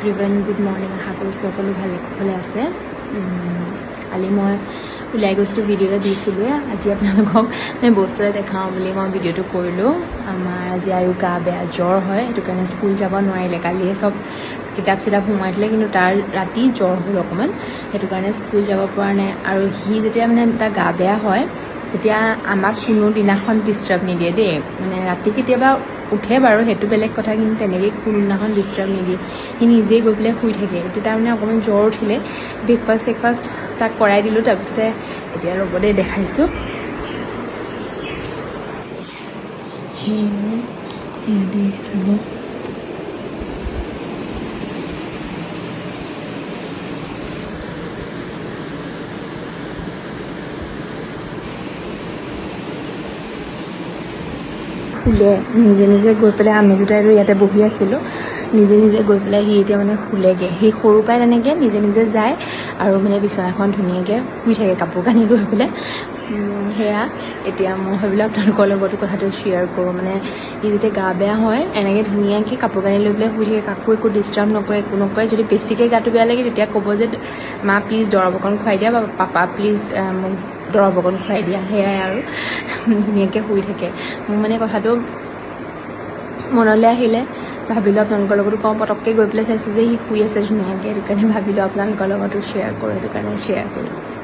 everyone good morning আশা কৰিছোঁ সকলো ভালে আছে কালি মই ওলাই গৈছিলোঁ ভিডিঅ' এটা দিছিলোঁ আজি আপোনালোকক মই বস্তু এটা দেখাওঁ বুলি মই ভিডিঅ'টো কৰিলোঁ আমাৰ আজি আৰু গা বেয়া জ্বৰ হয় সেইটো কাৰণে স্কুল যাব নোৱাৰিলে কালিয়ে চব কিতাপ চিতাপ সোমাই দিলে কিন্তু তাৰ ৰাতি জ্বৰ হ'ল অকণমান সেইটো কাৰণে স্কুল যাব পৰা নাই আৰু সি যেতিয়া মানে তাৰ গা বেয়া হয় তেতিয়া আমাক কোনো দিনাখন ডিষ্টাৰ্ব নিদিয়ে দেই মানে ৰাতি কেতিয়াবা উঠে বাৰু সেইটো বেলেগ কথা কিন্তু তেনেকৈ কোনোদিনাখন ডিষ্টাৰ্ব নিদিয়ে সি নিজেই গৈ পেলাই শুই থাকে এতিয়া তাৰমানে অকণমান জ্বৰ উঠিলে ব্ৰেকফাষ্ট তাক কৰাই দিলোঁ তাৰপিছতে এতিয়া ৰ'ব দেই দেখাইছোঁ সেই ইয়াতে চাব শুলে নিজে নিজে গৈ পেলাই আমি দুটাই আৰু ইয়াতে বহি আছিলোঁ নিজে নিজে গৈ পেলাই সি এতিয়া মানে শুলেগৈ সি সৰুৰ পৰাই তেনেকৈ নিজে নিজে যায় আৰু মানে বিচনাখন ধুনীয়াকৈ শুই থাকে কাপোৰ কানি লৈ পেলাই সেয়া এতিয়া মই ভাবিলোঁ আপোনালোকৰ লগতো কথাটো শ্বেয়াৰ কৰোঁ মানে ই যেতিয়া গা বেয়া হয় এনেকৈ ধুনীয়াকৈ কাপোৰ কানি লৈ পেলাই শুই থাকে কাকো একো ডিষ্টাৰ্ব নকৰে একো নকৰে যদি বেছিকৈ গাটো বেয়া লাগে তেতিয়া ক'ব যে মা প্লিজ দৰৱ অকণ খুৱাই দিয়া বা পাপা প্লিজ মোক দৰৱ অকণ খুৱাই দিয়া সেয়াই আৰু ধুনীয়াকৈ শুই থাকে মোৰ মানে কথাটো মনলৈ আহিলে ভাবিলোঁ আপোনালোকৰ লগতো কওঁ পটককৈ গৈ পেলাই চাইছোঁ যে সি শুই আছে ধুনীয়াকৈ সেইটো কাৰণে ভাবিলোঁ আপোনালোকৰ লগতো শ্বেয়াৰ কৰোঁ সেইটো কাৰণে শ্বেয়াৰ কৰোঁ